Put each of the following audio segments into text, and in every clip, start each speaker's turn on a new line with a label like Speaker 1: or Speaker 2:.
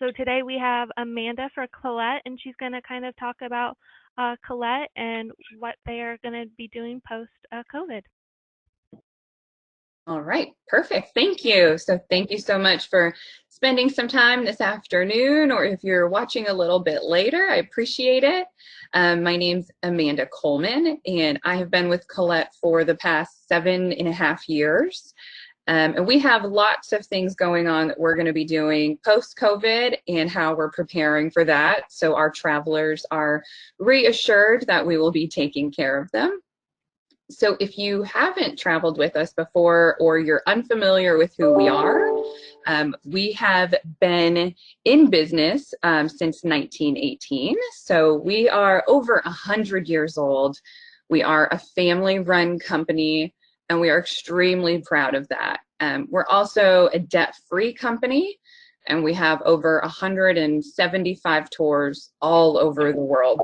Speaker 1: So today we have Amanda for Collette, and she's going to kind of talk about Collette and what they are going to be doing post COVID.
Speaker 2: All right, perfect. Thank you. So thank you so much for spending some time this afternoon, or if you're watching a little bit later, I appreciate it. My name's Amanda Coleman, and I have been with Collette for the past 7.5 years. And we have lots of things going on that we're going to be doing post-COVID and how we're preparing for that. So our travelers are reassured that we will be taking care of them. So if you haven't traveled with us before or you're unfamiliar with who we have been in business since 1918. So we are over 100 years old. We are a family-run company, and we are extremely proud of that. We're also a debt-free company, and we have over 175 tours all over the world.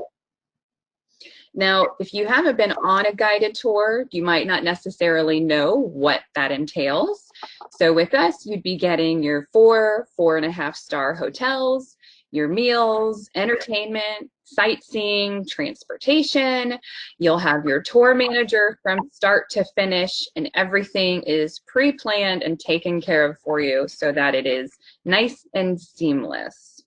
Speaker 2: Now, if you haven't been on a guided tour, you might not necessarily know what that entails. So with us, you'd be getting your 4.5-star hotels, your meals, entertainment, sightseeing, transportation. You'll have your tour manager from start to finish, and everything is pre-planned and taken care of for you so that it is nice and seamless.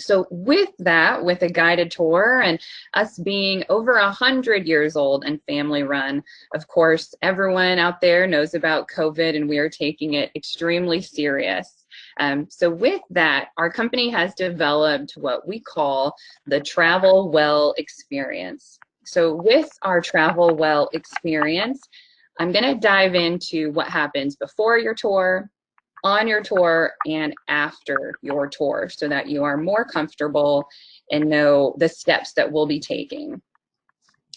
Speaker 2: So with that, with a guided tour and us being over 100 years old and family run, of course, everyone out there knows about COVID, and we are taking it extremely serious. So with that, our company has developed what we call the Travel Well experience. So with our Travel Well experience, I'm going to dive into what happens before your tour, on your tour, and after your tour, so that you are more comfortable and know the steps that we'll be taking.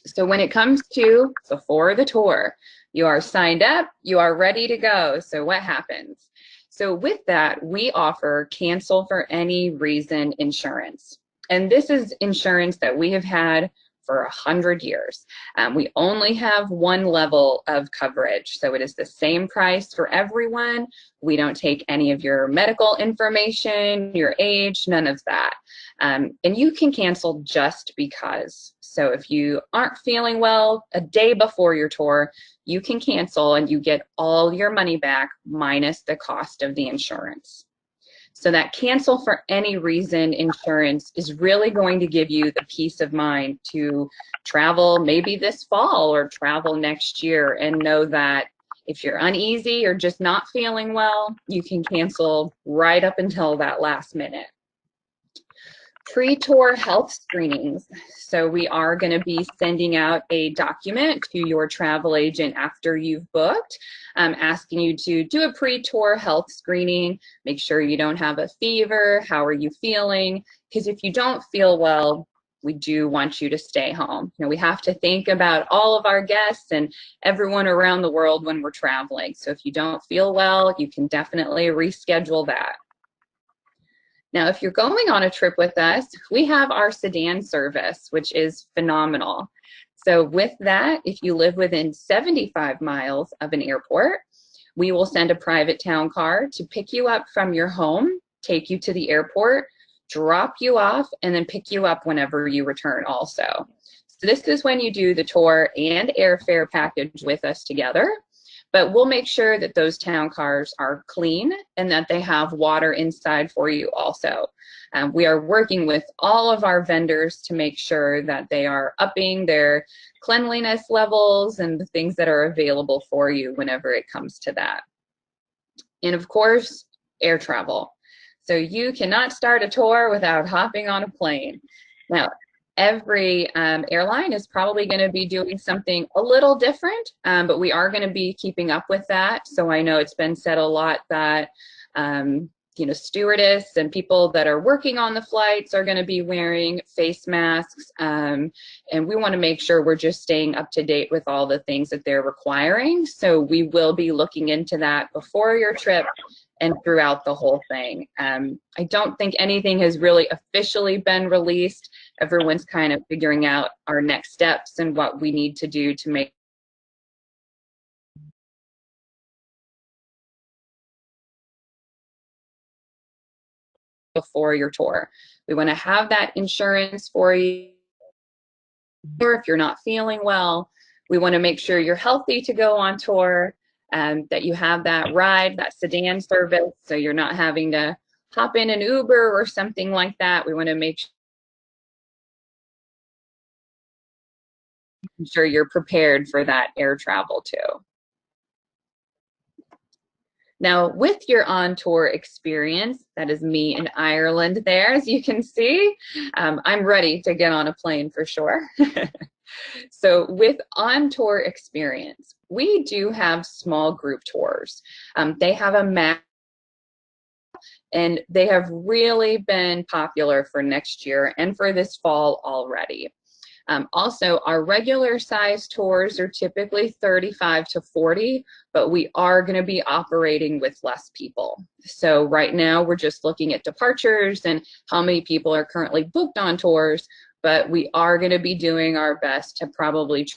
Speaker 2: So when it comes to before the tour, you are signed up, you are ready to go. So what happens? So with that, we offer cancel for any reason insurance. And this is insurance that we have had for 100 years. We only have one level of coverage, so it is the same price for everyone. We don't take any of your medical information, your age, none of that. And you can cancel just because. So if you aren't feeling well a day before your tour, you can cancel and you get all your money back minus the cost of the insurance. So that cancel for any reason insurance is really going to give you the peace of mind to travel maybe this fall or travel next year, and know that if you're uneasy or just not feeling well, you can cancel right up until that last minute. Pre-tour health screenings. So we are going to be sending out a document to your travel agent after you've booked, asking you to do a pre-tour health screening. Make sure you don't have a fever. How are you feeling? Because if you don't feel well, we do want you to stay home. You know, we have to think about all of our guests and everyone around the world when we're traveling. So if you don't feel well, you can definitely reschedule that. Now, if you're going on a trip with us, we have our sedan service, which is phenomenal. So with that, if you live within 75 miles of an airport, we will send a private town car to pick you up from your home, take you to the airport, drop you off, and then pick you up whenever you return also. So this is when you do the tour and airfare package with us together. But we'll make sure that those town cars are clean and that they have water inside for you also. We are working with all of our vendors to make sure that they are upping their cleanliness levels and the things that are available for you whenever it comes to that. And of course, air travel. So you cannot start a tour without hopping on a plane. Now, every airline is probably going to be doing something a little different, but we are going to be keeping up with that. So I know it's been said a lot that you know, stewardess and people that are working on the flights are going to be wearing face masks, and we want to make sure we're just staying up to date with all the things that they're requiring. So we will be looking into that before your trip and throughout the whole thing. I don't think anything has really officially been released. Everyone's kind of figuring out our next steps and what we need to do to make before your tour. We want to have that insurance for you, or if you're not feeling well. We want to make sure you're healthy to go on tour, that you have that ride, that sedan service, so you're not having to hop in an Uber or something like that. We want to make sure you're prepared for that air travel too. Now, with your on-tour experience, that is me in Ireland there, as you can see, I'm ready to get on a plane for sure. So with on-tour experience, we do have small group tours. They have a map, and they have really been popular for next year and for this fall already. Also, our regular size tours are typically 35 to 40, but we are going to be operating with less people. So right now we're just looking at departures and how many people are currently booked on tours, but we are going to be doing our best to probably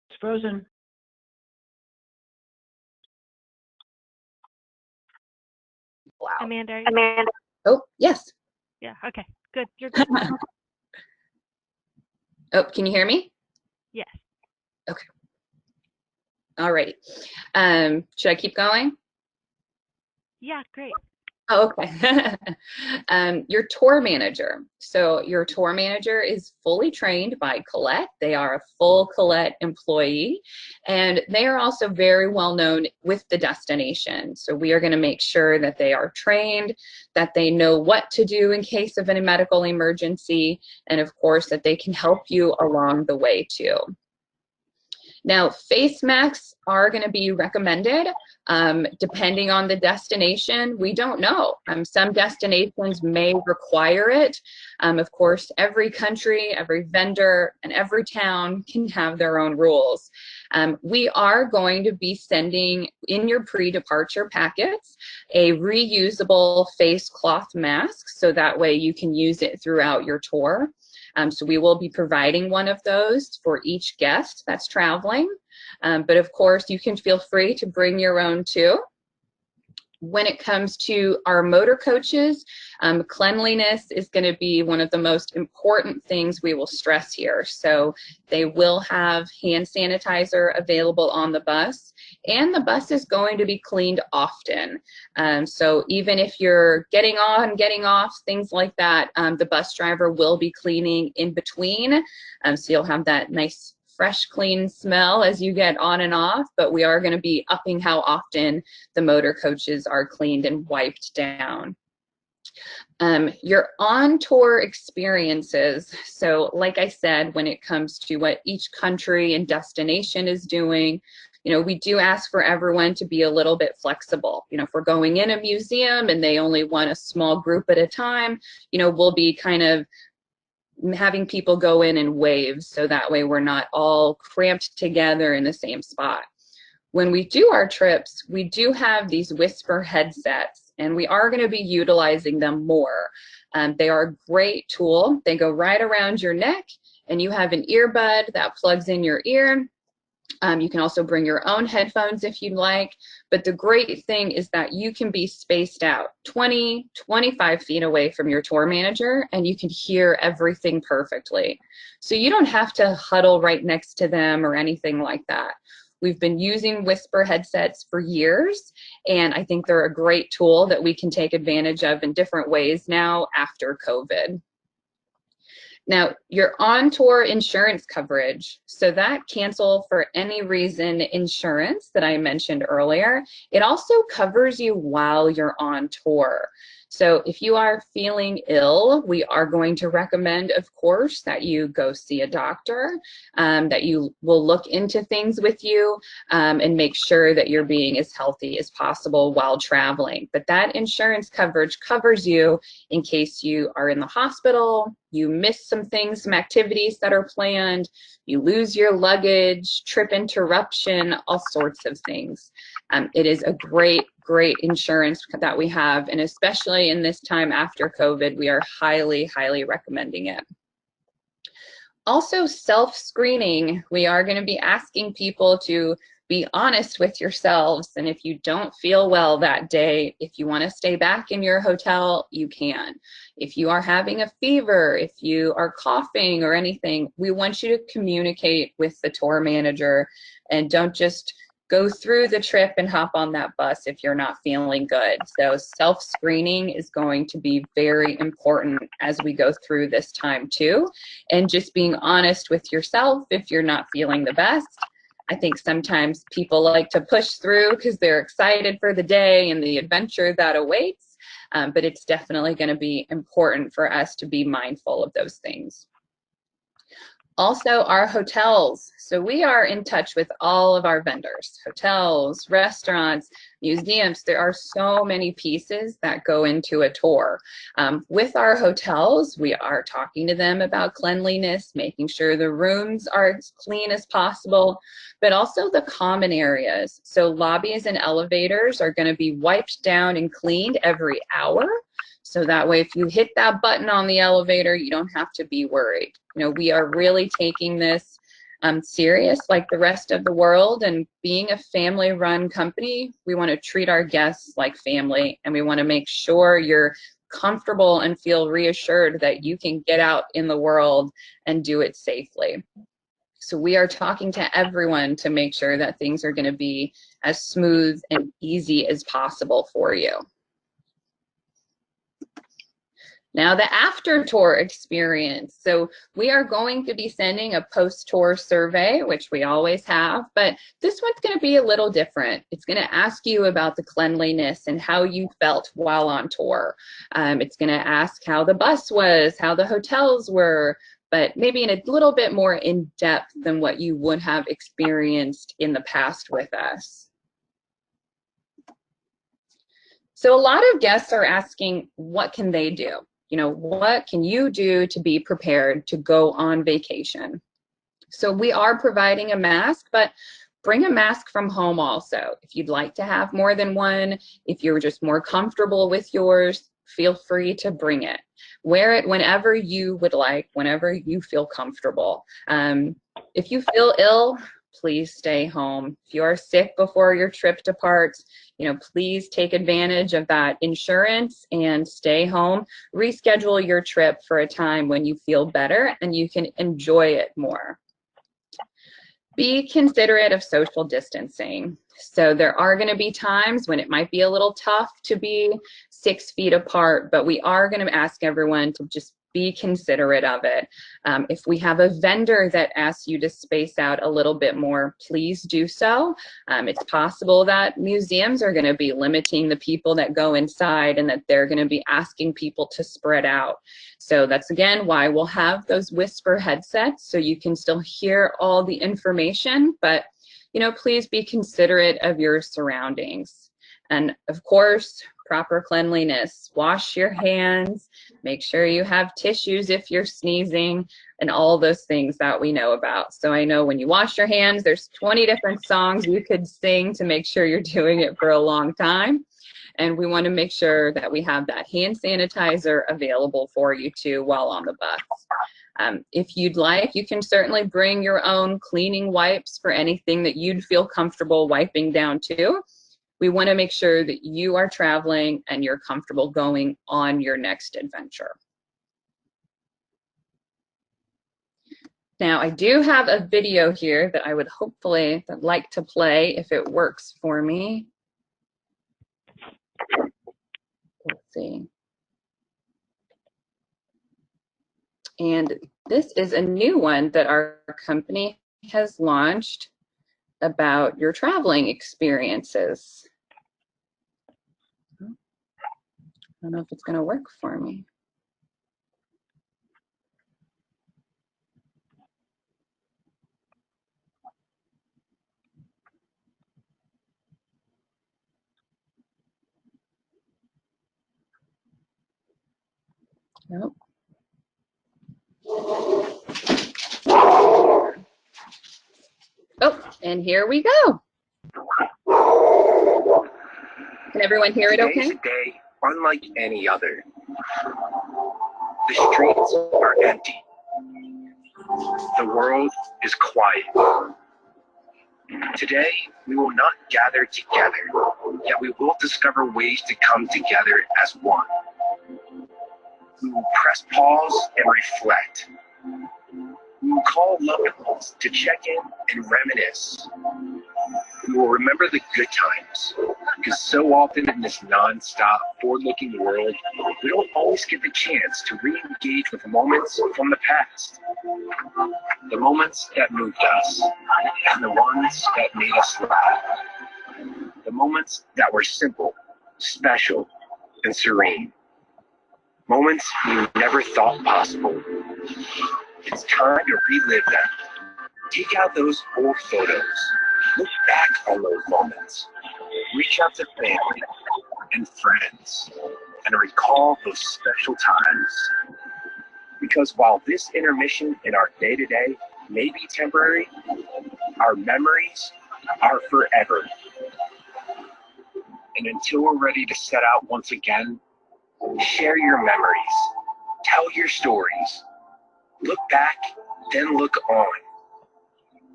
Speaker 3: It's frozen.
Speaker 2: out.
Speaker 1: Amanda.
Speaker 2: Oh, yes.
Speaker 1: Yeah, okay, good. You're good.
Speaker 2: Oh, can you hear me?
Speaker 1: Yes.
Speaker 2: Okay. All right. Should I keep going?
Speaker 1: Yeah, great.
Speaker 2: Oh, okay. Your tour manager. So your tour manager is fully trained by Collette. They are a full Collette employee, and they are also very well known with the destination. So we are going to make sure that they are trained, that they know what to do in case of a medical emergency, and of course that they can help you along the way too. Now, face masks are going to be recommended depending on the destination. We don't know. Some destinations may require it. Of course, every country, every vendor, and every town can have their own rules. We are going to be sending in your pre-departure packets a reusable face cloth mask, so that way you can use it throughout your tour. So we will be providing one of those for each guest that's traveling. But of course, you can feel free to bring your own too. When it comes to our motor coaches, cleanliness is going to be one of the most important things we will stress here. So they will have hand sanitizer available on the bus, and the bus is going to be cleaned often. So even if you're getting on, getting off, things like that, the bus driver will be cleaning in between. So you'll have that nice fresh, clean smell as you get on and off, but we are going to be upping how often the motor coaches are cleaned and wiped down. Your on-tour experiences. So like I said, when it comes to what each country and destination is doing, we do ask for everyone to be a little bit flexible. If we're going in a museum and they only want a small group at a time, we'll be kind of having people go in waves, so that way we're not all cramped together in the same spot. When we do our trips, we do have these whisper headsets, and we are going to be utilizing them more. They are a great tool. They go right around your neck, and you have an earbud that plugs in your ear. You can also bring your own headphones if you'd like, but the great thing is that you can be spaced out 20, 25 feet away from your tour manager, and you can hear everything perfectly. So you don't have to huddle right next to them or anything like that. We've been using whisper headsets for years, and I think they're a great tool that we can take advantage of in different ways now after COVID. Now, your on-tour insurance coverage, so that cancel for any reason insurance that I mentioned earlier, it also covers you while you're on tour. So if you are feeling ill, we are going to recommend, of course, that you go see a doctor, that you will look into things with you, and make sure that you're being as healthy as possible while traveling. But that insurance coverage covers you in case you are in the hospital, you miss some things, some activities that are planned, you lose your luggage, trip interruption, all sorts of things. It is a great insurance that we have, and especially in this time after COVID, we are highly, highly recommending it. Also, self-screening. We are going to be asking people to be honest with yourselves, and if you don't feel well that day, if you want to stay back in your hotel, you can. If you are having a fever, if you are coughing or anything, we want you to communicate with the tour manager, and don't just go through the trip and hop on that bus if you're not feeling good. So self-screening is going to be very important as we go through this time too, and just being honest with yourself if you're not feeling the best. I think sometimes people like to push through because they're excited for the day and the adventure that awaits, but it's definitely going to be important for us to be mindful of those things. Also, our hotels. So we are in touch with all of our vendors, hotels, restaurants, museums. There are so many pieces that go into a tour. With our hotels, we are talking to them about cleanliness, making sure the rooms are as clean as possible, but also the common areas. So lobbies and elevators are going to be wiped down and cleaned every hour. So that way, if you hit that button on the elevator, you don't have to be worried. You know, we are really taking this serious like the rest of the world, and being a family-run company, we want to treat our guests like family, and we want to make sure you're comfortable and feel reassured that you can get out in the world and do it safely. So we are talking to everyone to make sure that things are going to be as smooth and easy as possible for you. Now the after tour experience. So we are going to be sending a post-tour survey, which we always have, but this one's going to be a little different. It's going to ask you about the cleanliness and how you felt while on tour. It's going to ask how the bus was, how the hotels were, but maybe in a little bit more in depth than what you would have experienced in the past with us. So a lot of guests are asking, what can they do? You know, what can you do to be prepared to go on vacation? So we are providing a mask, but bring a mask from home also. If you'd like to have more than one, if you're just more comfortable with yours, feel free to bring it. Wear it whenever you would like, whenever you feel comfortable. If you feel ill, please stay home. If you are sick before your trip departs, you know, please take advantage of that insurance and stay home. Reschedule your trip for a time when you feel better and you can enjoy it more. Be considerate of social distancing. So there are going to be times when it might be a little tough to be 6 feet apart, but we are going to ask everyone to just be considerate of it. If we have a vendor that asks you to space out a little bit more, please do so. It's possible that museums are going to be limiting the people that go inside and that they're going to be asking people to spread out. So that's again why we'll have those whisper headsets so you can still hear all the information, but you know, please be considerate of your surroundings. And of course, proper cleanliness. Wash your hands, make sure you have tissues if you're sneezing, and all those things that we know about. So I know when you wash your hands, there's 20 different songs you could sing to make sure you're doing it for a long time. And we want to make sure that we have that hand sanitizer available for you too while on the bus. If you'd like, you can certainly bring your own cleaning wipes for anything that you'd feel comfortable wiping down too. We want to make sure that you are traveling and you're comfortable going on your next adventure. Now, I do have a video here that I would hopefully like to play if it works for me. Let's see. And this is a new one that our company has launched about your traveling experiences. I don't know if it's going to work for me. Nope. Oh, and here we go. Can everyone hear it okay?
Speaker 4: Today's a day unlike any other. The streets are empty. The world is quiet. Today, we will not gather together, yet we will discover ways to come together as one. We will press pause and reflect. We will call loved ones to check in and reminisce. We will remember the good times, because so often in this non-stop, forward-looking world, we don't always get the chance to re-engage with moments from the past. The moments that moved us, and the ones that made us laugh. The moments that were simple, special, and serene. Moments we never thought possible. It's time to relive them. Take out those old photos. Look back on those moments. Reach out to family and friends and recall those special times. Because while this intermission in our day-to-day may be temporary, our memories are forever. And until we're ready to set out once again, share your memories. Tell your stories. Look back, then look on.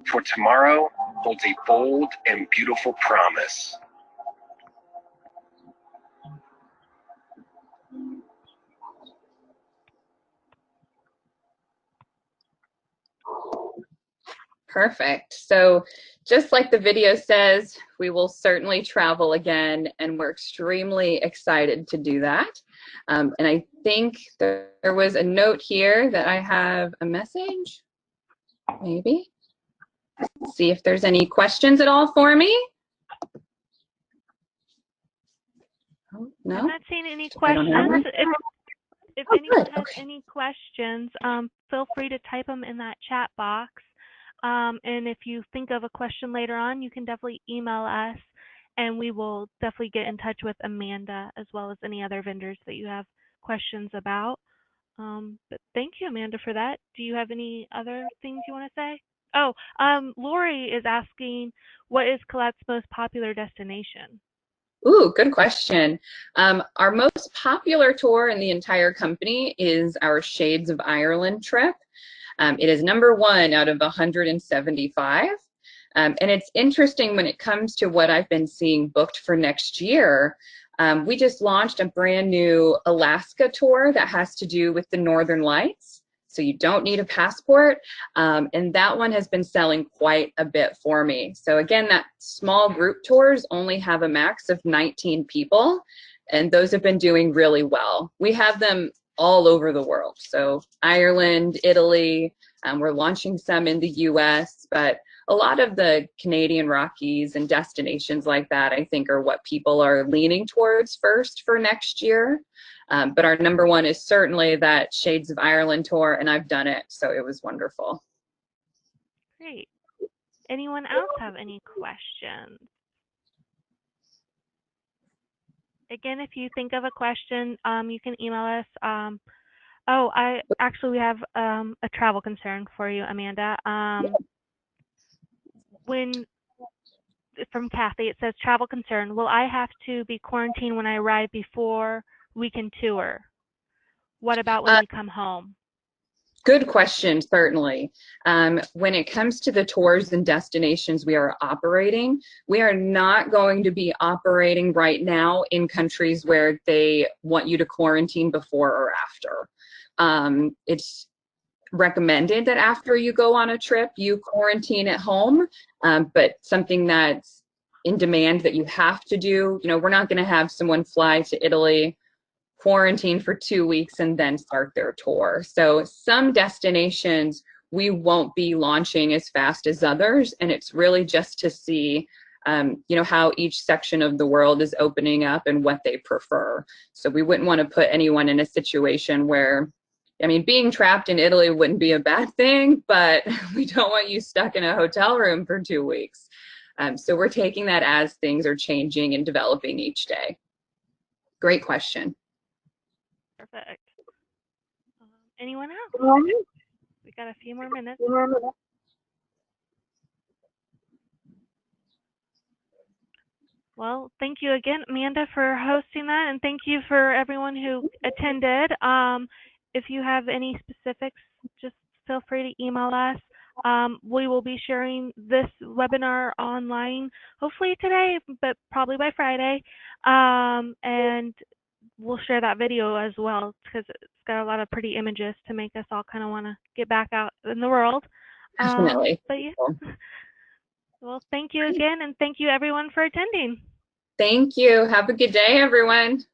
Speaker 4: For tomorrow holds a bold and beautiful promise.
Speaker 2: Perfect. So just like the video says, we will certainly travel again, and we're extremely excited to do that. And I think there was a note here that I have a message, maybe. Let's see if there's any questions at all for me. Oh, no?
Speaker 1: I'm not seeing any
Speaker 2: I don't have
Speaker 1: questions.
Speaker 2: any.
Speaker 1: If
Speaker 2: Oh,
Speaker 1: anyone
Speaker 2: good.
Speaker 1: has
Speaker 2: Okay.
Speaker 1: any questions, feel free to type them in that chat box. And if you think of a question later on, you can definitely email us, and we will definitely get in touch with Amanda as well as any other vendors that you have questions about. But thank you, Amanda, for that. Do you have any other things you want to say? Oh, Lori is asking, what is Colette's most popular destination?
Speaker 2: Ooh, good question. Our most popular tour in the entire company is our Shades of Ireland trip. It is #1 out of 175. And it's interesting when it comes to what I've been seeing booked for next year. We just launched a brand new Alaska tour that has to do with the Northern Lights. So you don't need a passport. And that one has been selling quite a bit for me. So again, that small group tours only have a max of 19 people, and those have been doing really well. We have them all over the world. So Ireland, Italy, we're launching some in the US, but a lot of the Canadian Rockies and destinations like that, I think, are what people are leaning towards first for next year. But our #1 is certainly that Shades of Ireland tour, and I've done it, so it was wonderful.
Speaker 1: Great. Anyone else have any questions? Again, if you think of a question, you can email us. We have a travel concern for you, Amanda. From Kathy, it says travel concern. Will I have to be quarantined when I arrive before we can tour? What about when we come home?
Speaker 2: Good question, certainly. When it comes to the tours and destinations we are operating, we are not going to be operating right now in countries where they want you to quarantine before or after. It's recommended that after you go on a trip, you quarantine at home, but something that's in demand that you have to do, we're not going to have someone fly to Italy, quarantine for 2 weeks, and then start their tour. So some destinations we won't be launching as fast as others, and it's really just to see how each section of the world is opening up and what they prefer. So we wouldn't want to put anyone in a situation where, being trapped in Italy wouldn't be a bad thing, but we don't want you stuck in a hotel room for 2 weeks. So we're taking that as things are changing and developing each day. Great question.
Speaker 1: Perfect. Anyone else? We got a few more minutes. Well, thank you again, Amanda, for hosting that, and thank you for everyone who attended. If you have any specifics, just feel free to email us. We will be sharing this webinar online, hopefully today, but probably by Friday. And we'll share that video as well because it's got a lot of pretty images to make us all kind of want to get back out in the world.
Speaker 2: Definitely.
Speaker 1: But yeah. Well, thank you again, and thank you everyone for attending.
Speaker 2: Thank you. Have a good day, everyone.